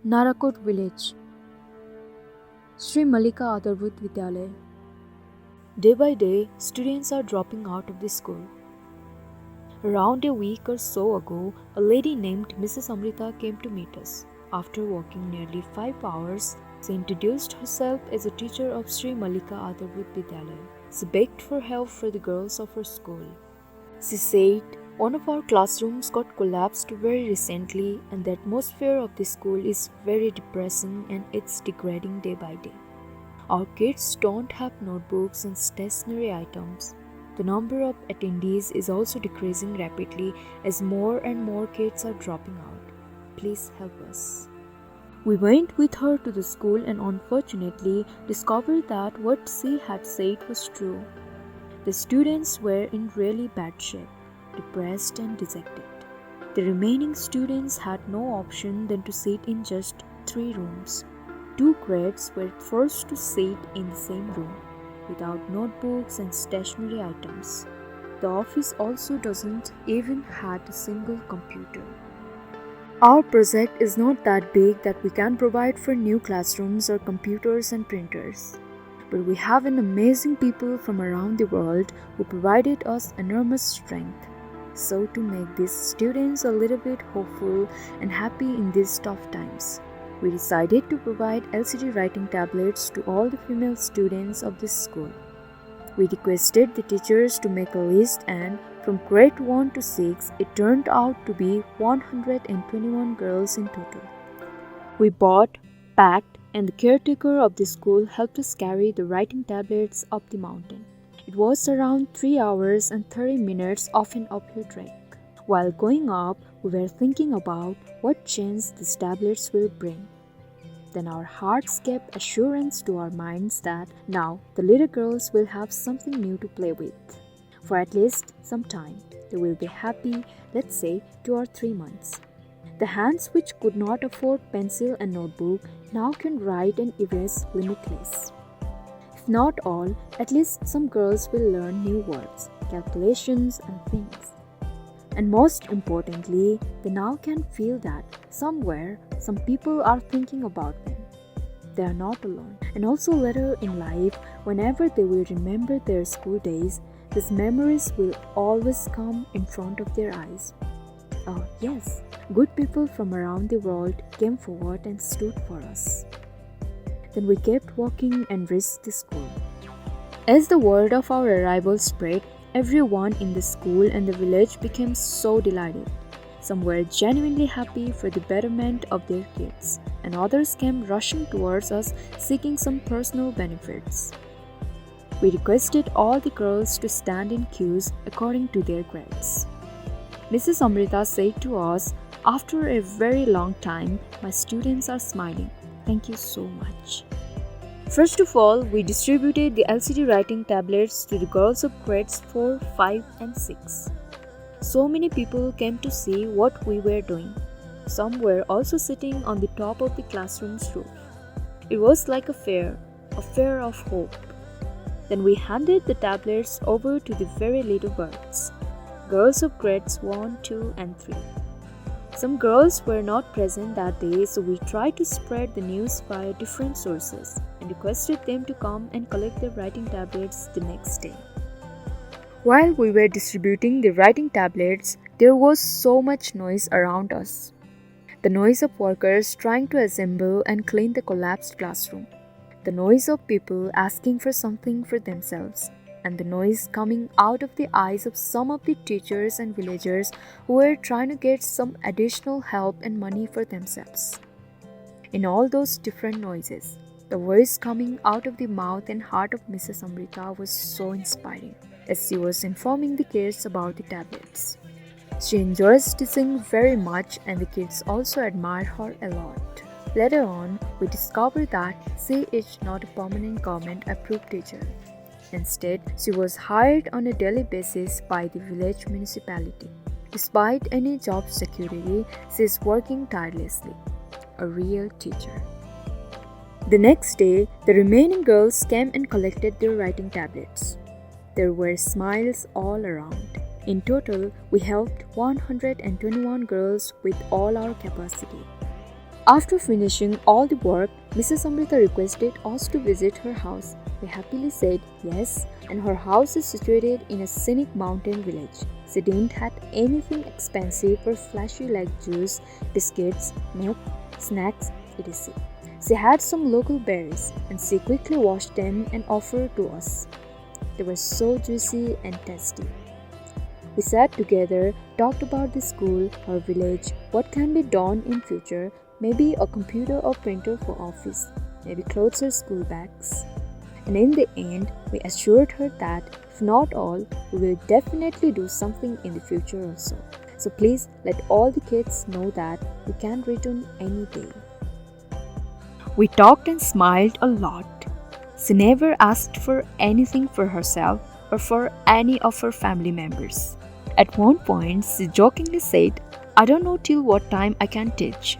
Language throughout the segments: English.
Narakot Village, Shri Malika Adharbhut Vidyalaya. Day by day, students are dropping out of the school. Around a week or so ago, a lady named Mrs. Amrita came to meet us. After walking nearly 5 hours, she introduced herself as a teacher of Shri Malika Adharbhut Vidyalaya. She begged for help for the girls of her school. She said, one of our classrooms got collapsed very recently and the atmosphere of the school is very depressing and it's degrading day by day. Our kids don't have notebooks and stationery items. The number of attendees is also decreasing rapidly as more and more kids are dropping out. Please help us. We went with her to the school and unfortunately discovered that what she had said was true. The students were in really bad shape, depressed and dejected. The remaining students had no option than to sit in just 3 rooms. 2 grades were forced to sit in the same room, without notebooks and stationery items. The office also doesn't even have a single computer. Our project is not that big that we can provide for new classrooms or computers and printers. But we have an amazing people from around the world who provided us enormous strength. So to make these students a little bit hopeful and happy in these tough times, we decided to provide LCD writing tablets to all the female students of this school. We requested the teachers to make a list and from grade 1 to 6, it turned out to be 121 girls in total. We bought, packed, and the caretaker of the school helped us carry the writing tablets up the mountain. It was around 3 hours and 30 minutes of an uphill trek. While going up, we were thinking about what change these tablets will bring. Then our hearts gave assurance to our minds that now the little girls will have something new to play with. For at least some time, they will be happy, let's say 2 or 3 months. The hands which could not afford pencil and notebook now can write and erase limitless. If not all, at least some girls will learn new words, calculations and things. And most importantly, they now can feel that somewhere some people are thinking about them. They are not alone. And also later in life, whenever they will remember their school days, these memories will always come in front of their eyes. Oh yes, good people from around the world came forward and stood for us. Then we kept walking and reached the school. As the word of our arrival spread, everyone in the school and the village became so delighted. Some were genuinely happy for the betterment of their kids, and others came rushing towards us seeking some personal benefits. We requested all the girls to stand in queues according to their grades. Mrs. Amrita said to us, after a very long time, my students are smiling. Thank you so much. First of all, we distributed the LCD writing tablets to the girls of grades 4, 5 and 6. So many people came to see what we were doing. Some were also sitting on the top of the classroom's roof. It was like a fair of hope. Then we handed the tablets over to the very little birds, girls of grades 1, 2 and 3. Some girls were not present that day, so we tried to spread the news via different sources and requested them to come and collect their writing tablets the next day. While we were distributing the writing tablets, there was so much noise around us. The noise of workers trying to assemble and clean the collapsed classroom. The noise of people asking for something for themselves, and the noise coming out of the eyes of some of the teachers and villagers who were trying to get some additional help and money for themselves. In all those different noises, the voice coming out of the mouth and heart of Mrs. Amrita was so inspiring, as she was informing the kids about the tablets. She enjoys teaching very much and the kids also admire her a lot. Later on, we discovered that she is not a permanent government-approved teacher. Instead, she was hired on a daily basis by the village municipality. Despite any job security, she is working tirelessly. A real teacher. The next day, the remaining girls came and collected their writing tablets. There were smiles all around. In total, we helped 121 girls with all our capacity. After finishing all the work, Mrs. Amrita requested us to visit her house. We happily said yes, and her house is situated in a scenic mountain village. She didn't have anything expensive or flashy like juice, biscuits, milk, snacks, etc. She had some local berries, and she quickly washed them and offered to us. They were so juicy and tasty. We sat together, talked about the school, our village, what can be done in future, maybe a computer or printer for office, maybe clothes or school bags. And in the end, we assured her that if not all, we will definitely do something in the future also. So please let all the kids know that we can return any day. We talked and smiled a lot. She never asked for anything for herself or for any of her family members. At one point, she jokingly said, "I don't know till what time I can teach."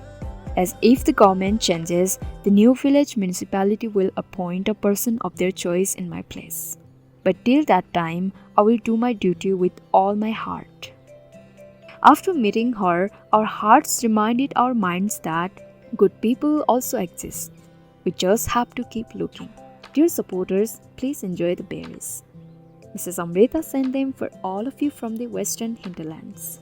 As if the government changes, the new village municipality will appoint a person of their choice in my place. But till that time, I will do my duty with all my heart. After meeting her, our hearts reminded our minds that good people also exist. We just have to keep looking. Dear supporters, please enjoy the berries. Mrs. Amrita sent them for all of you from the western hinterlands.